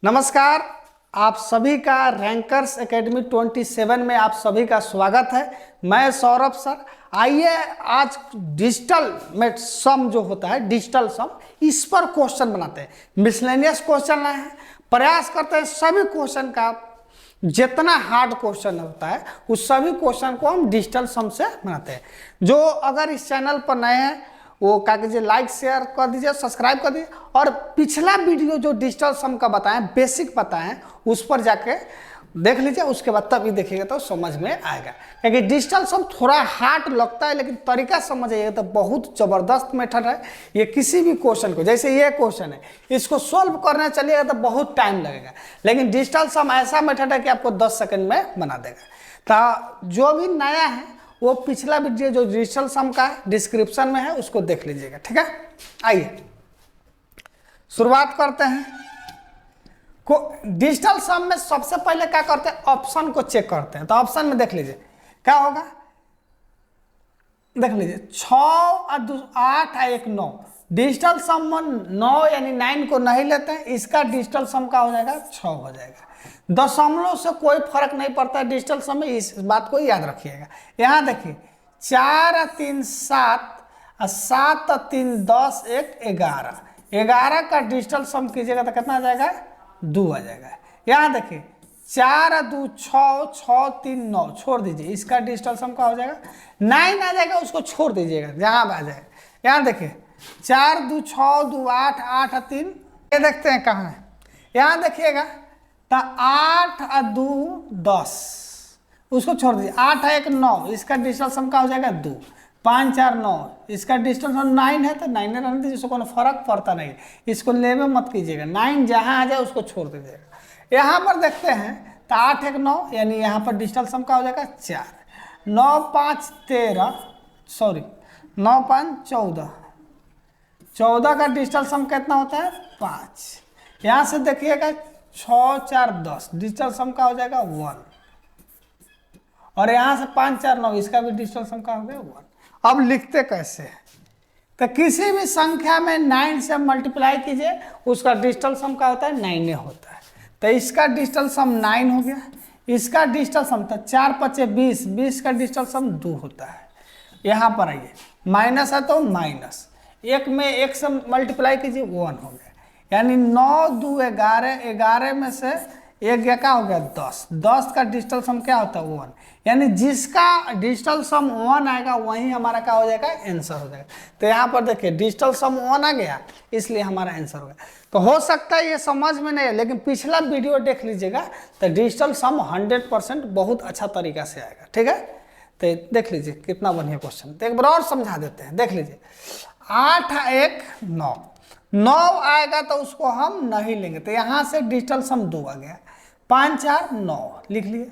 नमस्कार। आप सभी का रैंकर्स एकेडमी 27 में आप सभी का स्वागत है। मैं सौरभ सर। आइए आज डिजिटल में सम जो होता है, डिजिटल सम, इस पर क्वेश्चन बनाते हैं। मिसलेनियस क्वेश्चन लाए हैं, प्रयास करते हैं सभी क्वेश्चन का जितना हार्ड क्वेश्चन होता है उस सभी क्वेश्चन को हम डिजिटल सम से बनाते हैं। जो अगर इस चैनल पर नए हैं वो क्या कीजिए, लाइक शेयर कर दीजिए, सब्सक्राइब कर दीजिए। और पिछला वीडियो जो डिजिटल सम का बताएं, बेसिक बताएं, उस पर जाके देख लीजिए। उसके बाद तभी देखिएगा तो समझ में आएगा। क्योंकि डिजिटल सम थोड़ा हार्ड लगता है लेकिन तरीका समझिएगा तो बहुत जबरदस्त मेथड है। ये किसी भी क्वेश्चन को, जैसे ये क्वेश्चन है, इसको सोल्व करने चलिएगा तो बहुत टाइम लगेगा, लेकिन डिजिटल सम ऐसा मेथड है कि आपको 10 सेकंड में बना देगा। तो जो भी नया है वो पिछला वीडियो जो डिजिटल सम का है डिस्क्रिप्शन में है, उसको देख लीजिएगा। ठीक है, आइए शुरुआत करते हैं। डिजिटल सम में सबसे पहले क्या करते हैं, ऑप्शन को चेक करते हैं। तो ऑप्शन में देख लीजिए क्या होगा, देख लीजिए 6 और 8 और 1 9। डिजिटल सम में 9 यानी 9 को नहीं लेते हैं, इसका डिजिटल सम का हो जाएगा 6 हो जाएगा। दशमलव से कोई फर्क नहीं पड़ता है डिजिटल सम में, इस बात को याद रखिएगा। यहाँ देखिए 4 और 3 7 और 7 और 3 10 1 11। 11 का डिजिटल सम कीजिएगा तो कितना आ जाएगा, 2 आ जाएगा। यहाँ देखिए 4 और 2 6 6 3 9, छोड़ दीजिए, इसका डिजिटल सम का हो जाएगा 9 आ जाएगा, उसको छोड़ दीजिएगा जहाँ आ जाएगा। यहाँ देखिए 4 2 6 2 8 8 और 3, ये देखते हैं कहाँ है। यहाँ देखिएगा तो 8 और 2 10, उसको छोड़ दीजिए। 8 और 1 9, इसका डिजिटल सम का हो जाएगा 2। 5 4 9, इसका डिजिटल सम 9 है तो 9 रहने दीजिए, इसको कोई फर्क पड़ता नहीं, इसको लेवे मत कीजिएगा। 9 जहाँ आ जाए उसको छोड़ दीजिएगा। यहाँ पर देखते हैं तो 8 1 9, यानी यहाँ पर डिजिटल सम का हो जाएगा 4। 9 5 13, सॉरी 9 5 14, 14 का डिजिटल सम कितना होता है 5। यहाँ से देखिएगा 6 4 10, डिजिटल सम का हो जाएगा 1। और यहाँ से 5 4 9, इसका भी डिजिटल सम का हो गया 1। अब लिखते कैसे हैं, तो किसी भी संख्या में 9 से मल्टीप्लाई कीजिए, उसका डिजिटल सम का होता है 9 होता है। तो इसका डिजिटल सम 9 हो गया, इसका डिजिटल सम तो 4 5 20, 20 का डिजिटल सम 2 होता है। यहाँ पर आइए माइनस है तो माइनस, 1 में 1 से मल्टीप्लाई कीजिए 1 हो गया, यानी 9 2 11, 11 में से 1 गया क्या हो गया 10। 10 का डिजिटल सम क्या होता है 1, यानी जिसका डिजिटल सम 1 आएगा वही हमारा क्या हो जाएगा, आंसर हो जाएगा। तो यहाँ पर देखिए डिजिटल सम 1 आ गया, इसलिए हमारा आंसर हो गया। तो हो सकता है ये समझ में नहीं है, लेकिन पिछला वीडियो देख लीजिएगा तो डिजिटल सम 100% बहुत अच्छा तरीका से आएगा। ठीक है, तो देख लीजिए कितना बढ़िया क्वेश्चन। तो एक बार और समझा देते हैं, देख लीजिए 8 1 9, 9 आएगा तो उसको हम नहीं लेंगे, तो यहाँ से डिजिटल सम 2 आ गया। 5 4 9 लिख लिए,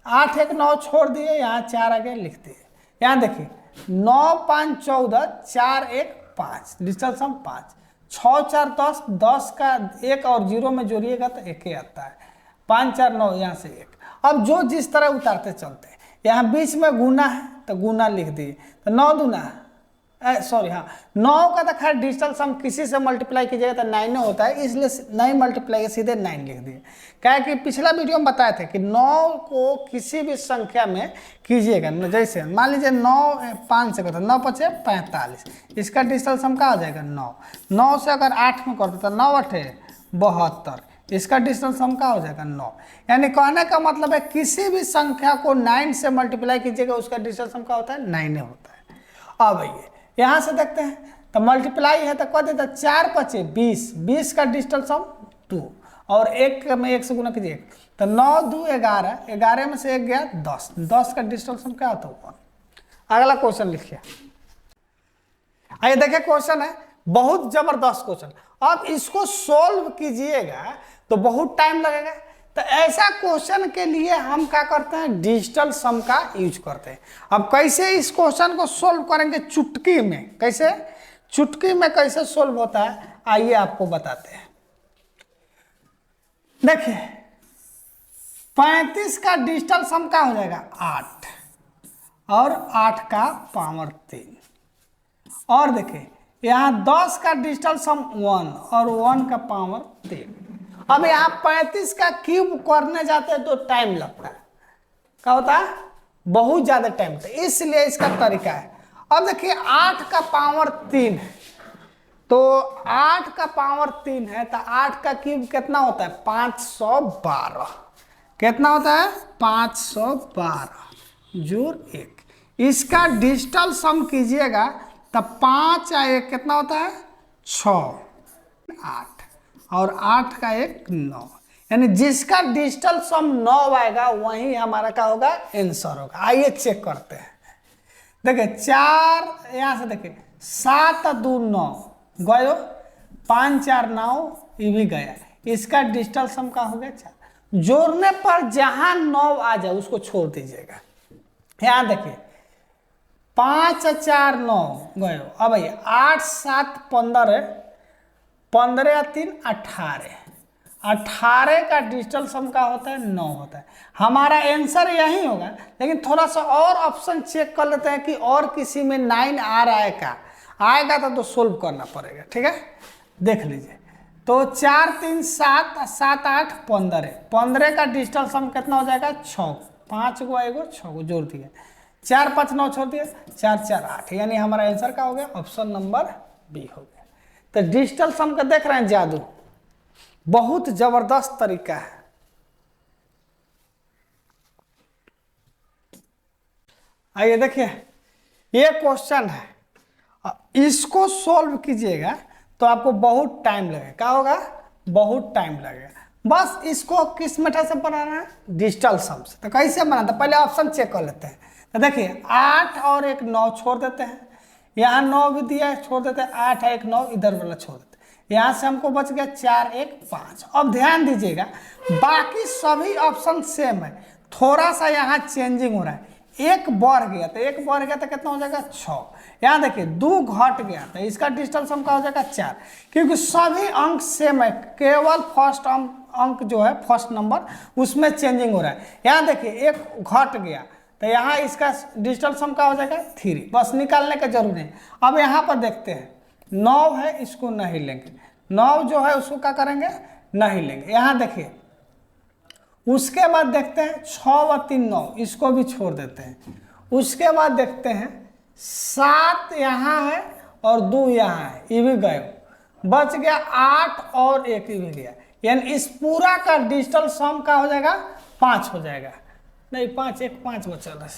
8 1 9 छोड़ दिए, यहाँ 4 आ गया, लिख दिए। यहाँ देखिए 9 5 14, 4 1 5, डिजिटल सम 5। 6 4 10, 10 का 1 और 0 में जोड़िएगा तो 1 ही आता है। 5 4 9, यहाँ से 1। अब जो जिस तरह उतारते चलते हैं, यहाँ बीच में गुना है तो गुना लिख दिए, तो 9 दूना, सॉरी हाँ 9 का तो खैर डिजिटल सम किसी से मल्टीप्लाई कीजिएगा तो 9 होता है, इसलिए नहीं मल्टीप्लाई सीधे 9 लिख दिए। क्या है कि पिछला वीडियो में बताए थे कि 9 को किसी भी संख्या में कीजिएगा, जैसे मान लीजिए 9 5 से करते, 9 5 45, इसका डिजिटल सम का हो जाएगा 9। 9 से अगर 8 में करते तो 9 8 72, इसका डिजिटल सम का हो जाएगा 9। यानी कहने का मतलब है किसी भी संख्या को 9 से मल्टीप्लाई कीजिएगा, उसका डिजिटल सम का होता है 9 होता है। अब आइए यहाँ से देखते हैं, तो मल्टीप्लाई है तो कह देता 4 5 20, 20 का डिजिटल सम 2, और 1 में 1 से गुना कीजिए तो 9 2 11, 11 में से 1 गया 10, 10 का डिजिटल सम क्या होता है 1। अगला क्वेश्चन लिखिए। आइए देखिए क्वेश्चन है बहुत जबरदस्त क्वेश्चन। अब इसको सोल्व कीजिएगा तो बहुत टाइम लगेगा, तो ऐसा क्वेश्चन के लिए हम क्या करते हैं, डिजिटल सम का यूज करते हैं। अब कैसे इस क्वेश्चन को सोल्व करेंगे, चुटकी में, कैसे चुटकी में कैसे सोल्व होता है आइए आपको बताते हैं। देखिए 35 का डिजिटल सम का हो जाएगा 8, और 8 का पावर 3, और देखिए यहाँ 10 का डिजिटल सम 1 और 1 का पावर 3, अब यहाँ 35 का क्यूब करने जाते हैं तो टाइम लगता है, क्या होता है, बहुत ज्यादा टाइम लगता है, इसलिए इसका तरीका है। अब देखिए 8 का पावर 3 है, तो 8 का पावर 3 है तो 8 का क्यूब कितना होता है 512, कितना होता है 512 जोड़ 1। इसका डिजिटल सम कीजिएगा तो 5 या 1 कितना होता है 6, 8 और 8 का 1 9, यानी जिसका डिजिटल सम 9 आएगा वही हमारा क्या होगा आंसर होगा। आइए चेक करते हैं। देखिए 4 यहाँ से देखिए 7 2 9 गयो, 5 4 9 ये भी गया, इसका डिजिटल सम का हो गया 4। जोड़ने पर जहां 9 आ जाए उसको छोड़ दीजिएगा। यहाँ देखिए 5 4 9 गयो, अब भैया 8 7 15, 15 या 3 18, 18 का डिजिटल सम का होता है 9 होता है। हमारा आंसर यही होगा, लेकिन थोड़ा सा और ऑप्शन चेक कर लेते हैं कि और किसी में 9 आ रहा है क्या, आएगा तो सोल्व करना पड़ेगा, ठीक है। देख लीजिए तो 4 3 7 7 8 15, 15 का डिजिटल सम कितना हो जाएगा 6, 5 को आएगा 6 को जोड़ दिया, 4 5 9 छोड़ दिया, 4 4 8, यानी हमारा आंसर क्या हो गया ऑप्शन नंबर बी हो गया। तो डिजिटल सम का देख रहे हैं जादू, बहुत जबरदस्त तरीका है। आइए देखिए ये क्वेश्चन है, इसको सॉल्व कीजिएगा तो आपको बहुत टाइम लगेगा, क्या होगा बहुत टाइम लगेगा। बस इसको किस मेथड से बनाना है डिजिटल सम से। तो कैसे बनाते हैं पहले ऑप्शन चेक कर लेते हैं। तो देखिए 8 और 1 9 छोड़ देते हैं, यहाँ 9 भी दिया है छोड़ देते हैं, 8 1 9 इधर वाला छोड़ देते हैं, यहाँ से हमको बच गया 4 1 5। अब ध्यान दीजिएगा बाकी सभी ऑप्शन सेम है, थोड़ा सा यहाँ चेंजिंग हो रहा है, एक बढ़ गया तो कितना हो जाएगा 6। यहाँ देखिए 2 घट गया तो इसका डिजिटल सम का हो जाएगा 4, क्योंकि सभी अंक सेम है, केवल फर्स्ट अंक जो है फर्स्ट नंबर उसमें चेंजिंग हो रहा है। यहाँ देखिए 1 घट गया तो यहाँ इसका डिजिटल सम का हो जाएगा 3, बस निकालने का जरूर नहीं। अब यहाँ पर देखते हैं 9 है, इसको नहीं लेंगे, 9 जो है उसको क्या करेंगे नहीं लेंगे। यहाँ देखिए उसके बाद देखते हैं 6 और 3 9, इसको भी छोड़ देते हैं। उसके बाद देखते हैं 7 यहाँ है और 2 यहाँ है, ये भी गए, बच गया 8 और 1 भी गया, यानी इस पूरा का डिजिटल सम का हो जाएगा 5 हो जाएगा, नहीं 5 1 5 बचा,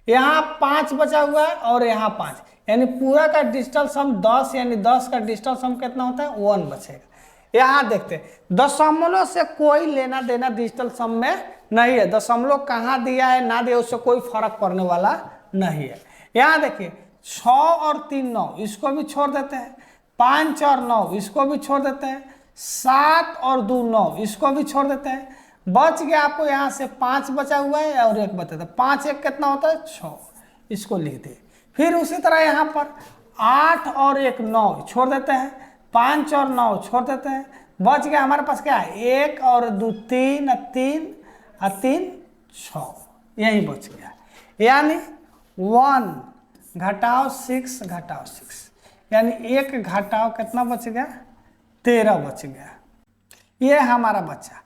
यहाँ 5 बचा हुआ है और यहाँ 5, यानी पूरा का डिजिटल सम 10, यानी 10 का डिजिटल सम कितना होता है 1 बचेगा। यहाँ देखते हैं दशमलव से कोई लेना देना डिजिटल सम में नहीं है, दशमलव कहाँ दिया है ना दिया उससे कोई फर्क पड़ने वाला नहीं है। यहाँ देखिए 6 और 3 9, इसको भी छोड़ देते हैं, 5 और 9 इसको भी छोड़ देते हैं, 7 और 2 9 इसको भी छोड़ देते हैं, बच गया आपको यहाँ से 5 बचा हुआ है और 1 बचा था, 5 1 कितना होता है 6, इसको लिख दिए। फिर उसी तरह यहाँ पर 8 और 1 9 छोड़ देते हैं, 5 और 9 छोड़ देते हैं, बच गया हमारे पास क्या है 1 और 2 3 3 और 3 6, यही बच गया, यानी 1 घटाओ 6 घटाओ 6, यानी 1 घटाओ कितना बच गया 13 बच गया, ये हमारा बचा।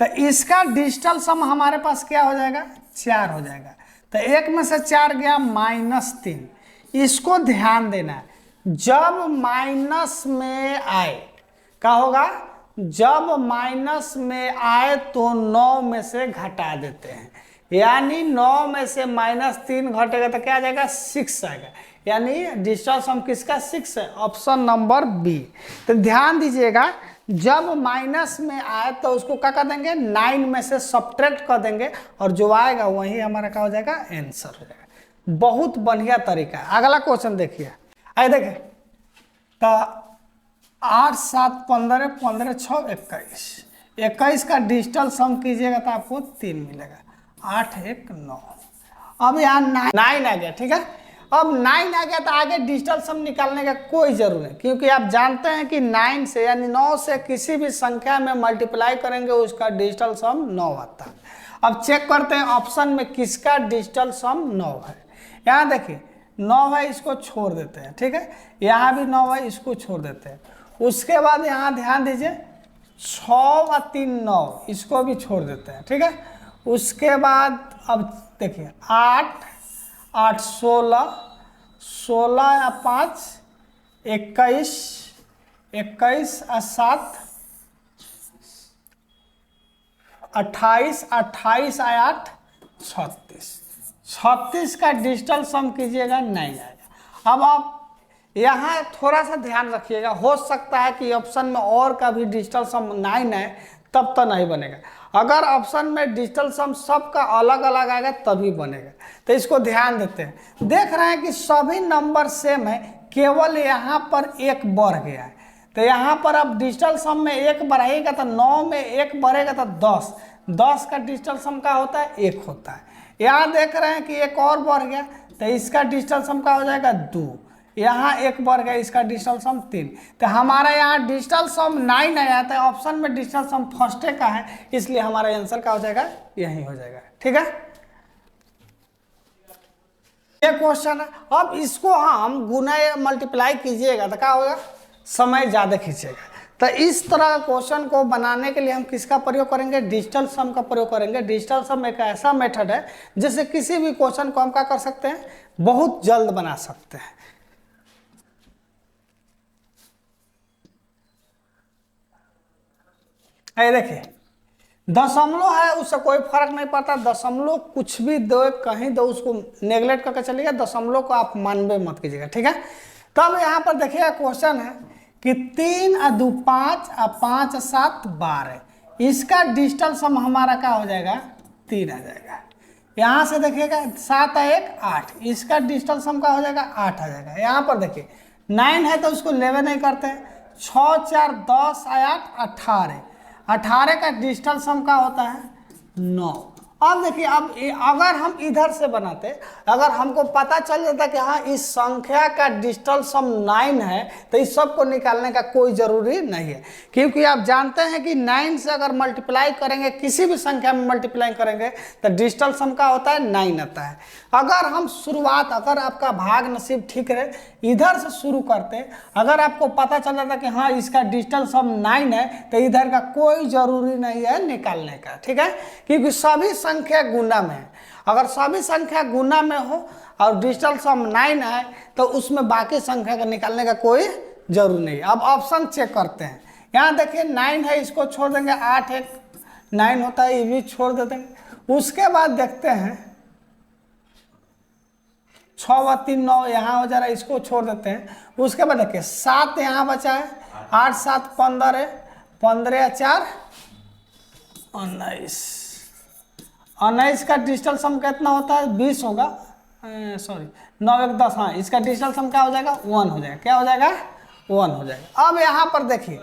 तो इसका डिजिटल सम हमारे पास क्या हो जाएगा 4 हो जाएगा। तो 1 में से 4 गया -3, इसको ध्यान देना है, जब माइनस में आए क्या होगा, जब माइनस में आए तो 9 में से घटा देते हैं, यानी 9 में से -3 घटेगा तो क्या आ जाएगा 6 आएगा, यानी डिजिटल सम किसका 6 है, ऑप्शन नंबर बी। तो ध्यान दीजिएगा जब माइनस में आए तो उसको क्या कर देंगे 9 में से सब्ट्रैक्ट कर देंगे और जो आएगा वही हमारा क्या हो जाएगा आंसर हो जाएगा। बहुत बढ़िया तरीका है। अगला क्वेश्चन देखिए, आइए देखें तो 8 7 15 15 6 21, 21 का डिजिटल सम कीजिएगा तो आपको 3 मिलेगा, 8 1 9। अब यहाँ 9 आ गया, ठीक है। अब 9 आ गया तो आगे डिजिटल सम निकालने का कोई जरूरत नहीं, क्योंकि आप जानते हैं कि 9 से यानी 9 से किसी भी संख्या में मल्टीप्लाई करेंगे उसका डिजिटल सम 9 आता है। अब चेक करते हैं ऑप्शन में किसका डिजिटल सम 9 है। यहाँ देखिए 9 है, इसको छोड़ देते हैं, ठीक है, यहाँ भी 9 है, इसको छोड़ देते हैं। उसके बाद यहाँ ध्यान दीजिए 6 और 3 9, इसको भी छोड़ देते हैं, ठीक है। उसके बाद अब देखिए 8 8 16, 16 या 5 21, 21 और 7 28, 28 और 8 36, 36 का डिजिटल सम कीजिएगा, नहीं आएगा। अब आप यहाँ थोड़ा सा ध्यान रखिएगा, हो सकता है कि ऑप्शन में और का भी डिजिटल सम 9 है, तब तो नहीं बनेगा। अगर ऑप्शन में डिजिटल सम सबका अलग अलग आएगा तभी बनेगा। तो इसको ध्यान देते हैं, देख रहे हैं कि सभी नंबर सेम है, केवल यहाँ पर एक बढ़ गया है। तो यहाँ पर अब डिजिटल सम में एक बढ़ाएगा तो 9 में एक बढ़ेगा तो 10, 10 का डिजिटल सम का होता है 1 होता है। यहाँ देख रहे हैं कि एक और बढ़ गया, तो इसका डिजिटल सम का हो जाएगा 2, यहाँ एक बढ़ गया, इसका डिजिटल सम 3। तो हमारा यहाँ डिजिटल सम 9 आया था, ऑप्शन में डिजिटल सम फर्स्ट का है, इसलिए हमारा आंसर का हो जाएगा यही हो जाएगा, ठीक है। ये क्वेश्चन है, अब इसको हम गुना या मल्टीप्लाई कीजिएगा तो क्या होगा, समय ज़्यादा खींचेगा। तो इस तरह का क्वेश्चन को बनाने के लिए हम किसका प्रयोग करेंगे, डिजिटल सम का प्रयोग करेंगे। डिजिटल सम एक ऐसा मेथड है जिससे किसी भी क्वेश्चन को हम क्या कर सकते हैं, बहुत जल्द बना सकते हैं। ये देखिए दशमलव है, उससे कोई फर्क नहीं पड़ता, दशमलव कुछ भी दो कहीं दो, उसको नेगलेक्ट करके चलिएगा, दशमलव को आप मानवे मत कीजिएगा, ठीक है। तब यहाँ पर देखिएगा क्वेश्चन है कि 3 और 2 5 और 5 और 7 12, इसका डिजिटल सम हमारा क्या हो जाएगा, 3 आ जाएगा। यहाँ से देखिएगा 7 और 1 8, इसका डिजिटल सम का हो जाएगा 8 आ जाएगा। यहाँ पर देखिए 9 है तो उसको लेवे नहीं करते हैं, 6 4 10 और 8 18, 18 का डिजिटल सम का होता है 9। अब देखिए अब अगर हम इधर से बनाते, अगर हमको पता चल जाता कि हाँ इस संख्या का डिजिटल सम 9 है, तो इस सब को निकालने का कोई ज़रूरी नहीं है, क्योंकि आप जानते हैं कि 9 से अगर मल्टीप्लाई करेंगे, किसी भी संख्या में मल्टीप्लाई करेंगे तो डिजिटल सम का होता है 9 आता है। अगर हम शुरुआत, अगर आपका भाग नसीब ठीक रहे, इधर से शुरू करते, अगर आपको पता चल जाता कि हाँ इसका डिजिटल सम 9 है, तो इधर का कोई ज़रूरी नहीं है निकालने का, ठीक है, क्योंकि सभी संख्या गुना में है। अगर सभी संख्या गुना में हो और डिजिटल सम 9 है, तो उसमें बाकी संख्या का निकालने का कोई जरूर नहीं। अब ऑप्शन चेक करते हैं, यहाँ देखिए 9 है, इसको छोड़ देंगे, 8 है 9 होता है, ये भी छोड़ देते हैं। उसके बाद देखते हैं 6 और 3 9, यहाँ हो जा रहा है, इसको छोड़ देते हैं। उसके बाद देखिए 7 यहाँ बचा है, 8 7 15 है, 15 या 4 19, 19 का डिजिटल सम कितना होता है, 20 होगा, सॉरी 9 1 10, हाँ इसका डिजिटल सम क्या हो जाएगा, 1 हो जाएगा। क्या हो जाएगा, 1 हो जाएगा। अब यहाँ पर देखिए,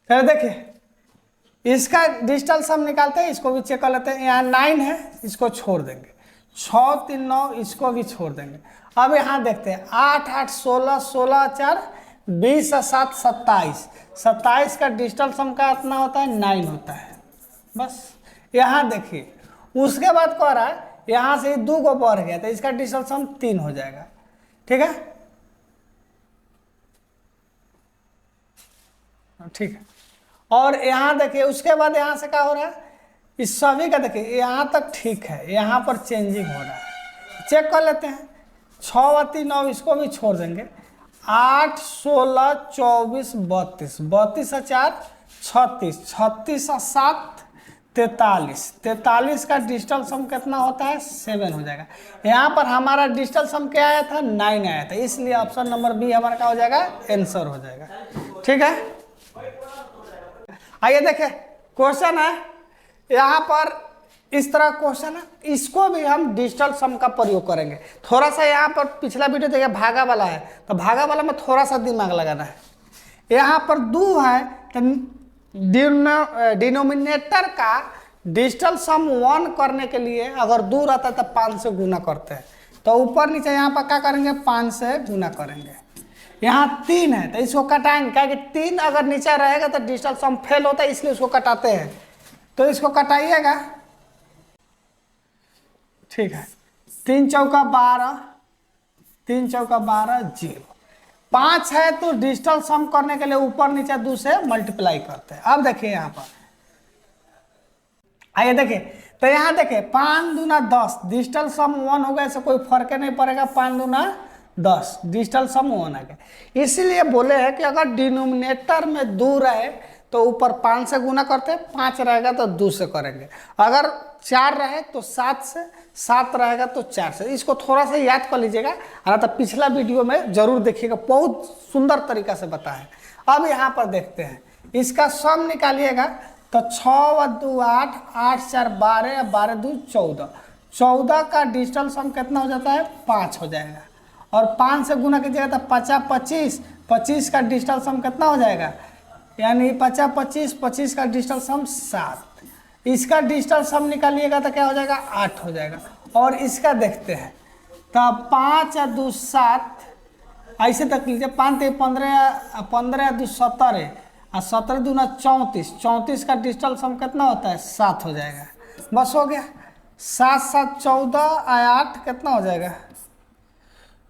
फिर देखिए इसका डिजिटल सम निकालते हैं, इसको भी चेक कर लेते हैं। यहाँ 9 है, इसको छोड़ देंगे, 6 3 9, इसको भी छोड़ देंगे। अब यहाँ देखते हैं 8 8 16, 16 4 20 और 7 27, 27 का डिजिटल सम का इतना होता है 9 होता है, बस। यहाँ देखिए उसके बाद कह रहा है यहाँ से 2 को बढ़ गया, तो इसका डिजिटल सम 3 हो जाएगा, ठीक है, ठीक है। और यहाँ देखिए उसके बाद यहाँ से क्या हो रहा है, इस सभी का देखिए यहाँ तक ठीक है, यहाँ पर चेंजिंग हो रहा है, चेक कर लेते हैं। 6 और 3 9, इसको भी छोड़ देंगे, 8 16 24 32, 32 और 4 36, 36 और 7 43, 43 का डिजिटल सम कितना होता है, 7 हो जाएगा। यहाँ पर हमारा डिजिटल सम क्या आया था, 9 आया था, इसलिए ऑप्शन नंबर बी हमारा क्या हो जाएगा, आंसर हो जाएगा, ठीक है। आइए देखें क्वेश्चन है, यहाँ पर इस तरह क्वेश्चन है, इसको भी हम डिजिटल सम का प्रयोग करेंगे। थोड़ा सा यहाँ पर पिछला वीडियो देखिए भागा वाला है, तो भागा वाला में थोड़ा सा दिमाग लगाना है। यहाँ पर 2 है, तो डिनोमिनेटर का डिजिटल सम 1 करने के लिए अगर 2 रहता है तो 5 से गुना करते हैं, तो ऊपर नीचे यहाँ पर क्या करेंगे, 5 से गुना करेंगे। यहाँ 3 है तो इसको कटाएंगे, क्या कि 3 अगर नीचे रहेगा तो डिजिटल सम फेल होता है, इसलिए उसको कटाते हैं, तो इसको कटाइएगा, ठीक है। 3 चौका 12, 3 चौका 12 0, 5 है तो डिजिटल सम करने के लिए ऊपर नीचे 2 से मल्टीप्लाई करते हैं। अब देखिए यहाँ पर आइए देखिए, तो यहाँ देखिए 5 दूना 10, डिजिटल सम 1 होगा, ऐसे कोई फर्क नहीं पड़ेगा। 5 दूना 10, डिजिटल सम 1 आ गया। इसीलिए बोले हैं कि अगर डिनोमिनेटर में 2 रहे तो ऊपर 5 से गुना करते हैं, 5 रहेगा तो 2 से करेंगे। अगर 4 रहे तो 7 से, 7 रहेगा तो 4 से। इसको थोड़ा सा याद कर लीजिएगा, और तो पिछला वीडियो में जरूर देखिएगा, बहुत सुंदर तरीका से बताया। अब यहाँ पर देखते हैं, इसका सम निकालिएगा तो 6 व 2 8, 8 4 12, 12 2 14, 14 का डिजिटल सम कितना हो जाता है? 5 हो जाएगा। और 5 से गुना कीजिएगा तो 50 25, 25 का डिजिटल सम कितना हो जाएगा? यानी 50 25, 25 का डिजिटल सम 7। इसका डिजिटल सम निकालिएगा तो क्या हो जाएगा? 8 हो जाएगा। और इसका देखते हैं, तब 5 या 2 7, ऐसे तक लीजिए, 5 3 15, 15 2 17, और 17 दूना 34, 34 का डिजिटल सम कितना होता है? 7 हो जाएगा। बस हो गया। 7 7 14, 8 कितना हो जाएगा?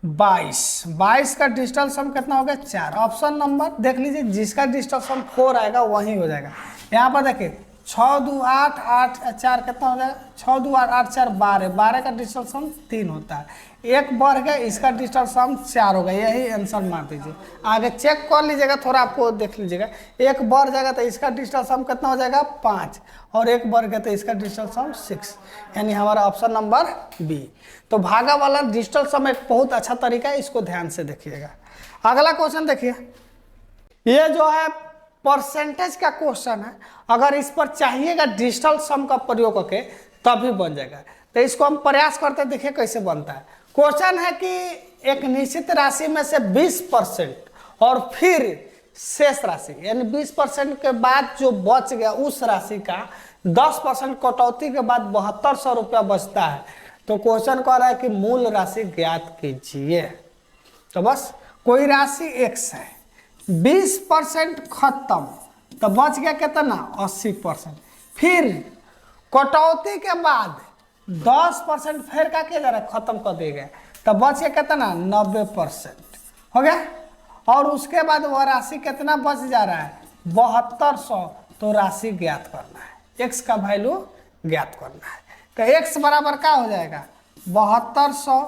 22, 22 का डिजिटल सम कितना हो गया? 4। ऑप्शन नंबर देख लीजिए, जिसका डिजिटल सम 4 आएगा वही हो जाएगा। यहाँ पर देखिए 6 2 8, 8 4 कितना हो जाएगा? 6 2 8, 8 4 12, 12 का डिजिटल सम 3 होता है। एक बढ़ गया, इसका डिजिटल सम 4 होगा। यही आंसर मार दीजिए। आगे चेक कर लीजिएगा, थोड़ा आपको देख लीजिएगा। एक बढ़ जाएगा तो इसका डिजिटल सम कितना हो जाएगा? 5, और एक बढ़ गया तो इसका डिजिटल सम 6, यानी हमारा ऑप्शन नंबर बी। तो भागा वाला डिजिटल सम एक बहुत अच्छा तरीका है, इसको ध्यान से देखिएगा। अगला क्वेश्चन देखिए, ये जो है परसेंटेज का क्वेश्चन है। अगर इस पर चाहिएगा डिजिटल सम का प्रयोग करके तभी बन जाएगा। तो इसको हम प्रयास करते हैं, देखिए कैसे बनता है। क्वेश्चन है कि एक निश्चित राशि में से 20% और फिर शेष राशि, यानी 20% के बाद जो बच गया उस राशि का 10% कटौती के बाद 7200 रुपया बचता है। तो क्वेश्चन कह रहा है कि मूल राशि ज्ञात कीजिए। तो बस कोई राशि x है, 20% खत्म तो बच गया कितना? 80%। फिर कटौती के बाद 10% फिर का क्या जा रहा है? खत्म कर दिया गया, तो बच गया कितना? 90% हो गया। और उसके बाद वह राशि कितना बच जा रहा है? 7200। तो राशि ज्ञात करना है, x का वैल्यू ज्ञात करना है। तो x बराबर क्या हो जाएगा? 7200,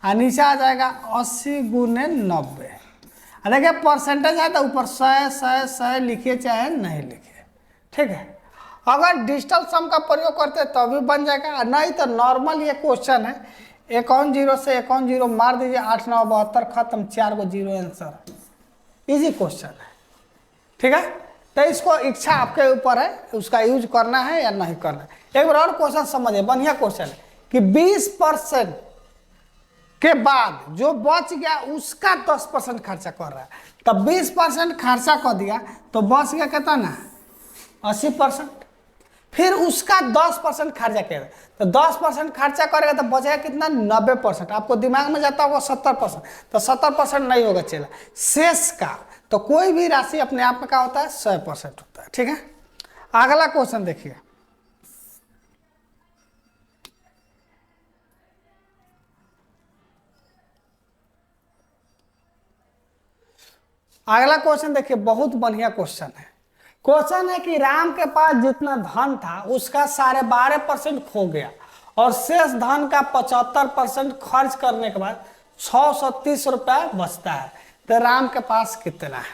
और नीचे आ जाएगा 80 गुने 90। देखिए परसेंटेज है तो ऊपर 100 100 100 लिखिए चाहे नहीं लिखिए, ठीक है। अगर डिजिटल सम का प्रयोग करते हैं तो भी बन जाएगा, नहीं तो नॉर्मल ये क्वेश्चन है, 51 0 से 51 0 मार दीजिए, 8 9 72 खत्म, 4 को 0 आंसर। इजी क्वेश्चन है, ठीक है। तो इसको इच्छा आपके ऊपर है, उसका यूज करना है या नहीं करना है। एक बार और क्वेश्चन समझिए, बढ़िया क्वेश्चन है कि 20% के बाद जो बच गया उसका 10% खर्चा कर रहा है। तब 20% खर्चा कर दिया तो बच गया कितना ना? 80%। फिर उसका 10% खर्चा किया, तो 10% खर्चा करेगा तो बचेगा कितना? 90%। आपको दिमाग में जाता होगा 70%, तो 70% नहीं होगा, चला शेष का। तो कोई भी राशि अपने आप में क्या होता है? 100% होता है, ठीक है। अगला क्वेश्चन देखिए, अगला क्वेश्चन देखिए, बहुत बढ़िया क्वेश्चन है। क्वेश्चन है कि राम के पास जितना धन था उसका 12.5% खो गया और शेष धन का 75% खर्च करने के बाद 630 रुपया बचता है। तो राम के पास कितना है?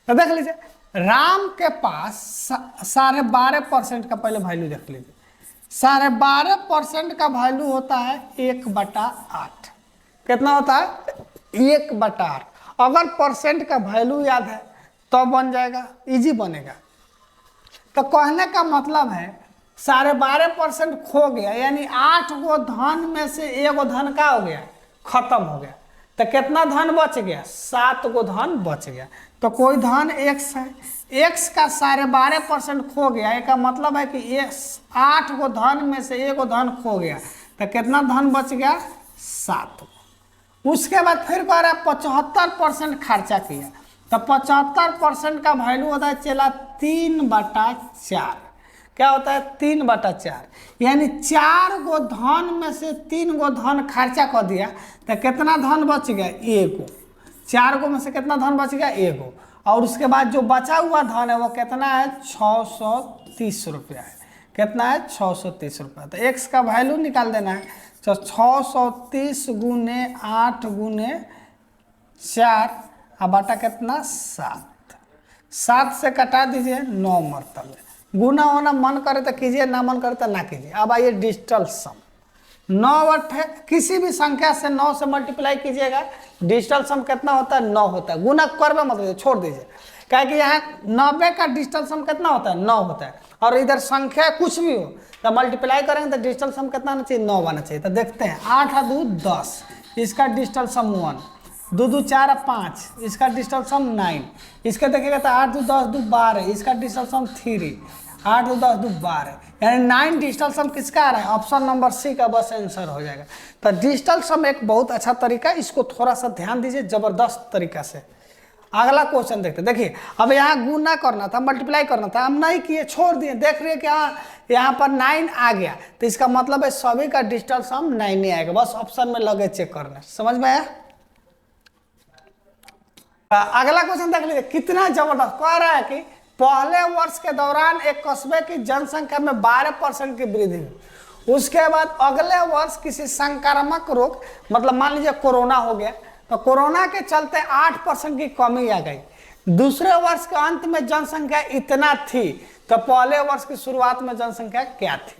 तो देख लीजिए, राम के पास 12.5% का पहले वैल्यू देख लीजिए। 12.5% का वैल्यू होता है 1/8। कितना होता है? 1/8। अगर परसेंट का वैल्यू याद है तो बन जाएगा, इजी बनेगा। तो कहने का मतलब है 12.5% खो गया, यानी 8 गो धन में से 1 गो धन का हो गया? खत्म हो गया। तो कितना धन बच गया? 7 गो धन बच गया। तो कोई धन x है, x का 12.5% खो गया, इसका मतलब है कि 8 गो धन में से 1 गो धन खो गया। तो कितना धन बच गया? 7 गो। उसके बाद फिर कह रहा है 75% खर्चा किया, तो 75% का वैल्यू होता है चला 3/4। क्या होता है? 3/4, यानी 4 गो धन में से 3 गो धन खर्चा कर दिया, तो कितना धन बच गया? 1 गो। 4 गो में से कितना धन बच गया, एगो। और उसके बाद जो बचा हुआ धन है वो कितना है, 630 रुपया है। कितना है, 630 रुपया। तो x का वैल्यू निकाल देना है। तो 630 गुने 8 गुने 4 और बटा कितना, 7। 7 से कटा दीजिए 9 मरतबे। गुना होना मन करे तो कीजिए, ना मन करे तो ना कीजिए। अब आइए डिजिटल सम। 9 किसी भी संख्या से 9 से मल्टीप्लाई कीजिएगा, डिजिटल सम कितना होता है, 9 होता है। गुना करवे मत छोड़ दीजिए, क्या कि यहाँ 90 का डिजिटल सम कितना होता है, 9 होता है। और इधर संख्या कुछ भी हो तो मल्टीप्लाई करेंगे तो डिजिटल सम कितना आना चाहिए, 9 आना चाहिए। तो देखते हैं 8 और 2 10, इसका डिजिटल सम 1, 2 2 4 5, इसका डिजिटल सम 9। इसका देखिएगा तो 8 2 10 2 12, इसका डिजिटल सम 3, 8 2 10 2 12, यानी 9 डिजिटल सम किसका आ रहा है, ऑप्शन नंबर सी का बस आंसर हो जाएगा। तो डिजिटल सम एक बहुत अच्छा तरीका है, इसको थोड़ा सा ध्यान दीजिए जबरदस्त तरीका से। अगला क्वेश्चन देखते, देखिए अब यहाँ गुना करना था, मल्टीप्लाई करना था, हम नहीं किए, छोड़ दिए। देख रहे हैं कि हाँ यहाँ पर 9 आ गया, तो इसका मतलब है सभी का डिजिटल सम 9 ही आएगा। बस ऑप्शन में लगे चेक करना। समझ में आया। अगला क्वेश्चन देख लीजिए, कितना जबरदस्त कह रहा है कि पहले वर्ष के दौरान एक कस्बे की जनसंख्या में 12% की वृद्धि हुई। उसके बाद अगले वर्ष किसी संक्रामक रोग, मतलब मान लीजिए कोरोना हो गया, तो कोरोना के चलते 8% की कमी आ गई। दूसरे वर्ष के अंत में जनसंख्या इतना थी, तो पहले वर्ष की शुरुआत में जनसंख्या क्या थी।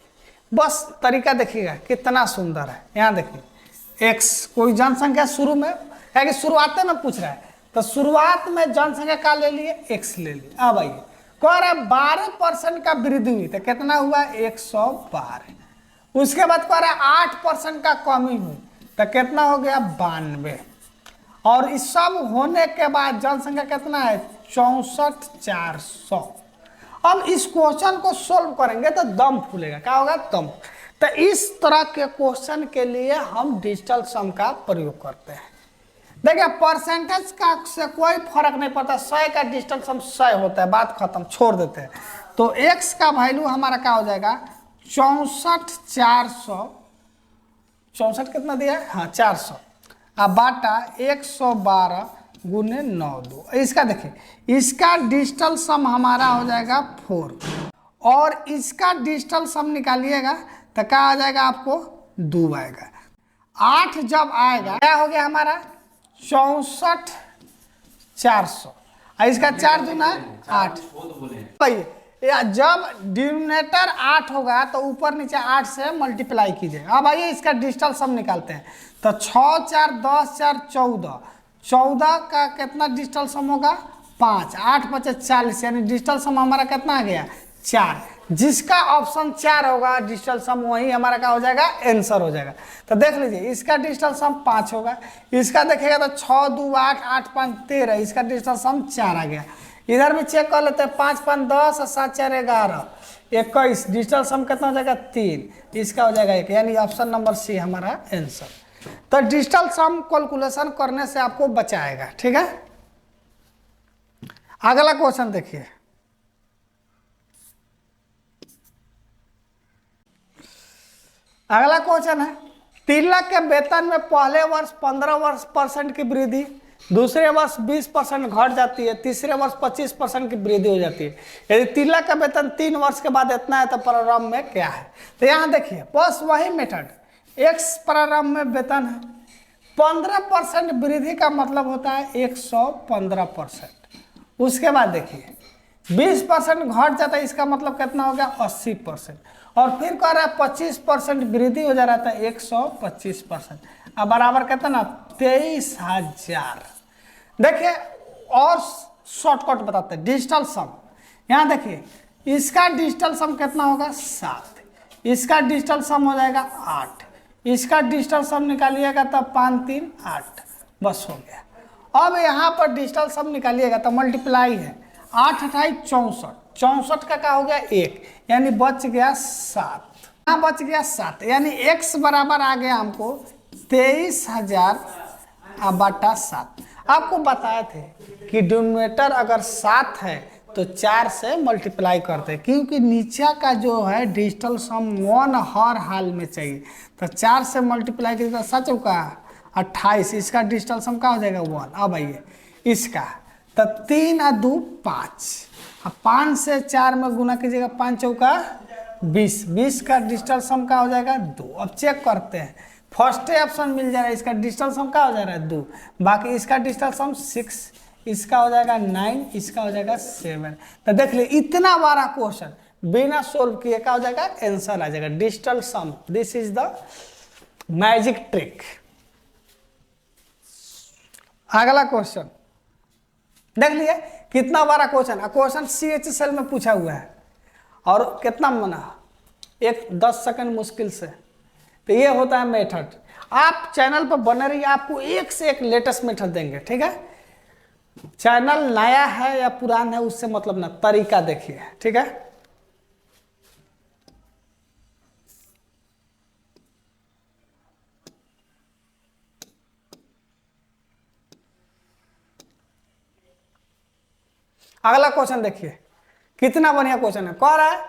बस तरीका देखिएगा कितना सुंदर है। यहाँ देखिए x, कोई जनसंख्या शुरू में है कि शुरुआत में पूछ रहा है, तो शुरुआत में जनसंख्या का ले लिए, x ले लिए। अब आइए कह रहा है 12% का वृद्धि हुई, तो कितना हुआ, 112। उसके बाद कह रहा है 8% का कमी हुई, तो कितना हो गया, 92। और इस सब होने के बाद जनसंख्या कितना है, 64,400। अब इस क्वेश्चन को सोल्व करेंगे तो दम फूलेगा। क्या होगा, दम। तो इस तरह के क्वेश्चन के लिए हम डिजिटल सम का प्रयोग करते हैं। देखिए परसेंटेज का से कोई फर्क नहीं पड़ता, 100 का डिजिटल सम 100 होता है, बात खत्म, छोड़ देते हैं। तो x का वैल्यू हमारा क्या हो जाएगा, 64,400। 64 कितना दिया है, हाँ 400, अब बाटा 112 गुने 9 इसका देखिए, इसका डिजिटल सम हमारा हो जाएगा 4, और इसका डिजिटल सम निकालिएगा तो क्या आ जाएगा, आपको 2 आएगा। 8 जब आएगा क्या हो गया हमारा, 64,400, इसका 4 दूना 8। या जब डिनोमिनेटर 8 होगा तो ऊपर नीचे 8 से मल्टीप्लाई कीजिए। अब आइए इसका डिजिटल सम निकालते हैं। तो 6 4 10 4 14, 14 का कितना डिजिटल सम होगा, 5, 8 5 40, यानी डिजिटल सम हमारा कितना आ गया, 4। जिसका ऑप्शन 4 होगा डिजिटल सम, वही हमारा क्या हो जाएगा, आंसर हो जाएगा। तो देख लीजिए इसका डिजिटल सम 5 होगा, इसका देखिएगा तो 6 2 8 8 5 13, इसका डिजिटल सम 4 आ गया। इधर भी चेक कर लेते हैं, 5 5 10 और 7 4 11, 21, डिजिटल सम कितना हो जाएगा, 3, इसका हो जाएगा 1, यानी ऑप्शन नंबर सी हमारा आंसर। तो डिजिटल सम कैलकुलेशन करने से आपको बचाएगा। ठीक है, अगला क्वेश्चन देखिए, अगला क्वेश्चन है, 3 लाख के वेतन में पहले वर्ष 15% की वृद्धि, दूसरे वर्ष 20% घट जाती है, तीसरे वर्ष 25% की वृद्धि हो जाती है। यदि 3 लाख का वेतन 3 वर्ष के बाद इतना है तो प्रारंभ में क्या है। तो यहाँ देखिए बस वही मेथड, x प्रारंभ में वेतन है, 15% वृद्धि का मतलब होता है 115%। उसके बाद देखिए 20% घट जाता है, इसका मतलब कितना हो गया, 80%। और फिर कह रहा है 25% वृद्धि हो जा रहा था, 125%। अब बराबर कितना ना, 23,000। देखिए और शॉर्टकट बताते हैं, डिजिटल सम। यहाँ देखिए इसका डिजिटल सम कितना होगा, 7, इसका डिजिटल सम हो जाएगा 8, इसका डिजिटल सम निकालिएगा तब 5 3 8, बस हो गया। अब यहाँ पर डिजिटल सम निकालिएगा तो मल्टीप्लाई है, 8 28 64, 64 का क्या हो गया, 1, यानी बच गया 7, यहाँ बच गया 7, यानी x बराबर आ गया हमको 23,000 बटा 7। आपको बताए थे कि डिनोमिनेटर अगर 7 है तो 4 से मल्टीप्लाई करते हैं, क्योंकि नीचे का जो है डिजिटल सम 1 हर हाल में चाहिए। तो 4 से मल्टीप्लाई कीजिए तो 7 का 28, इसका डिजिटल सम का हो जाएगा 1। अब आइए इसका, तो 3 और 2 5, अब 5 से 4 में गुना कीजिएगा, 5 चौका 20, 20 का डिजिटल सम का हो जाएगा 2। अब चेक करते हैं, फर्स्ट ऑप्शन मिल जा रहा है, इसका डिजिटल सम का हो जा रहा है 2, बाकी इसका डिजिटल सम 6, इसका हो जाएगा 9, इसका हो जाएगा 7। तो देख लिए इतना बड़ा क्वेश्चन बिना सोल्व किए क्या हो जाएगा, आंसर आ जाएगा digital sum. This is the magic trick. अगला क्वेश्चन देख लिए, कितना बड़ा क्वेश्चन है, क्वेश्चन CHSL में पूछा हुआ है और कितना मना 10 सेकंड मुश्किल से। तो ये होता है मेथड। आप चैनल पर बने रहिए, आपको एक से एक लेटेस्ट मेथड देंगे, ठीक है। चैनल नया है या पुराना है उससे मतलब ना, तरीका देखिए, ठीक है। अगला क्वेश्चन देखिए, कितना बढ़िया क्वेश्चन है। कह रहा है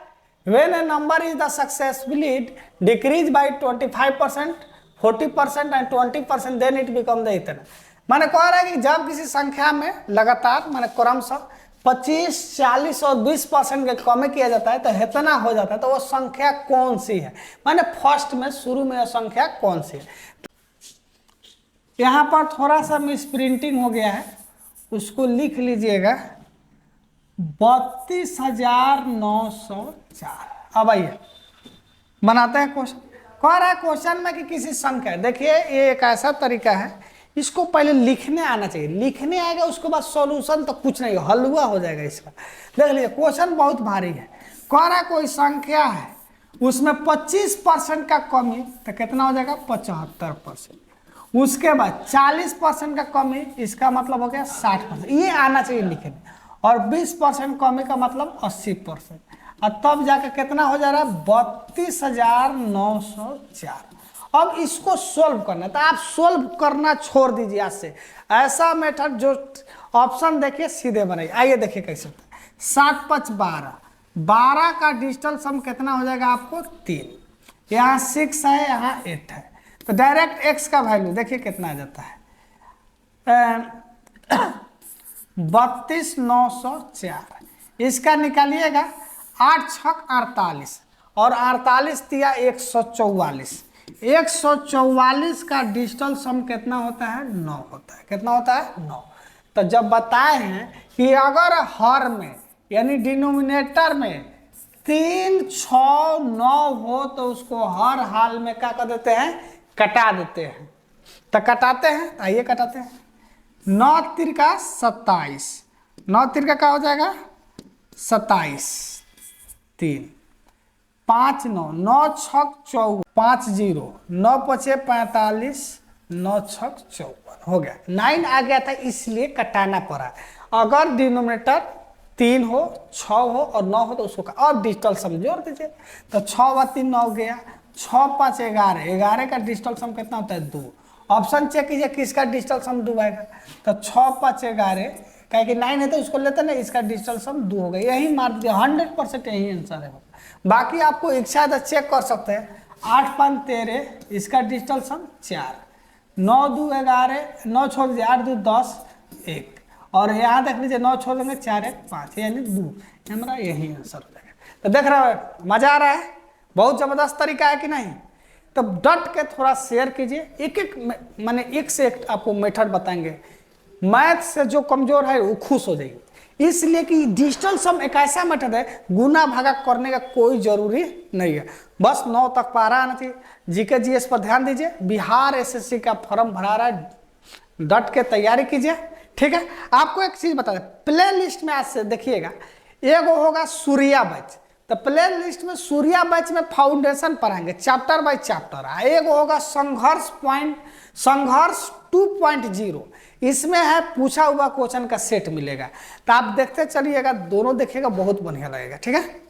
when a number is the successfully decrease by 25%, 40% and 20%, then it become the इतना। माने कह रहा है कि जब किसी संख्या में लगातार माने क्रमशः 25, 40 और 20% के कमी किया जाता है तो इतना हो जाता है, तो वो संख्या कौन सी है, माने फर्स्ट में शुरू में वो संख्या कौन सी है। यहाँ पर थोड़ा सा मिस प्रिंटिंग हो गया है, उसको लिख लीजिएगा 32,904। अब आइए बनाते हैं क्वेश्चन। कह रहा है क्वेश्चन में कि किसी संख्या, देखिए ये एक ऐसा तरीका है, इसको पहले लिखने आना चाहिए, लिखने आएगा उसके बाद सॉल्यूशन तो कुछ नहीं, हलवा हो जाएगा इसका। देख लीजिए क्वेश्चन बहुत भारी है। कह रहा है कोई संख्या है उसमें 25% का कमी, तो कितना हो जाएगा 75%। उसके बाद 40% का कमी, इसका मतलब हो गया 60%, ये आना चाहिए लिखने। और 20% कमी का मतलब 80%, और तब जाकर कितना हो जा रहा है 32,904। अब इसको सोल्व करना है, तो आप सोल्व करना छोड़ दीजिए आज से। ऐसा मेथड जो ऑप्शन देखिए सीधे बनाइए। आइए देखिए कैसे होता है। 7 5 12, 12 का डिजिटल सम कितना हो जाएगा आपको 3, यहाँ 6 है, यहाँ 8 है, तो डायरेक्ट x का वैल्यू देखिए कितना आ जाता है 32,904। इसका निकालिएगा 8 छक 48 और 48 दिया 144। 144 का डिजिटल सम कितना होता है 9 होता है। कितना होता है 9। तो जब बताए हैं कि अगर हर में यानी डिनोमिनेटर में 3 6 9 हो तो उसको हर हाल में क्या कर देते हैं, कटा देते हैं। तो कटाते हैं, आइए कटाते हैं। 9 तिरका 27, 9 तिरका क्या हो जाएगा 27, 3 5 9, 9 छक 54, 5 0, 9 पचे 45, 9 छक 54 हो गया। 9 आ गया था इसलिए कटाना पड़ा। अगर डिनोमिनेटर 3 हो 6 हो और 9 हो तो उसको अब डिजिटल सम जोड़ दीजिए। तो 6 व 3 9 गया, 6 5 11, 11 का डिजिटल सम कितना होता है 2। ऑप्शन चेक कीजिए किसका डिजिटल सम 2 आएगा। तो 6 5 11, क्या कि 9 है तो उसको लेते ना, इसका डिजिटल सम 2 हो गया। यही मार दिया, 100% यही आंसर है। बाकी आपको इच्छा है तो चेक कर सकते हैं। 8 5 13, इसका डिजिटल सम 4, 9 2 11, 9 छोड़ दीजिए 8 2 10 1, और यहाँ देख लीजिए 9 छोड़ देंगे 4 1 5 यानी 2, हमारा यही आंसर हो जाएगा। तो देख रहे हो मजा आ रहा है, बहुत जबरदस्त तरीका है कि नहीं। तो डट के थोड़ा शेयर कीजिए, एक एक माने एक से एक आपको मेथड बताएंगे। मैथ से जो कमजोर है वो खुश हो जाएगी, इसलिए कि डिजिटल सम एक ऐसा मेथड है गुना भागा करने का कोई जरूरी नहीं है। बस 9 तक पारा आना चाहिए। जीके जीएस पर ध्यान दीजिए, बिहार एसएससी का फॉर्म भरा रहा है, डट के तैयारी कीजिए, ठीक है। आपको एक चीज बता दें, प्ले लिस्ट में आज से देखिएगा, एगो होगा सूर्या बैच। तो प्ले लिस्ट में सूर्या बैच में फाउंडेशन पढ़ाएंगे चैप्टर बाय चैप्टर। एगो होगा संघर्ष 2.0, इसमें है पूछा हुआ क्वेश्चन का सेट मिलेगा। तो आप देखते चलिएगा, दोनों देखिएगा, बहुत बढ़िया लगेगा, ठीक है।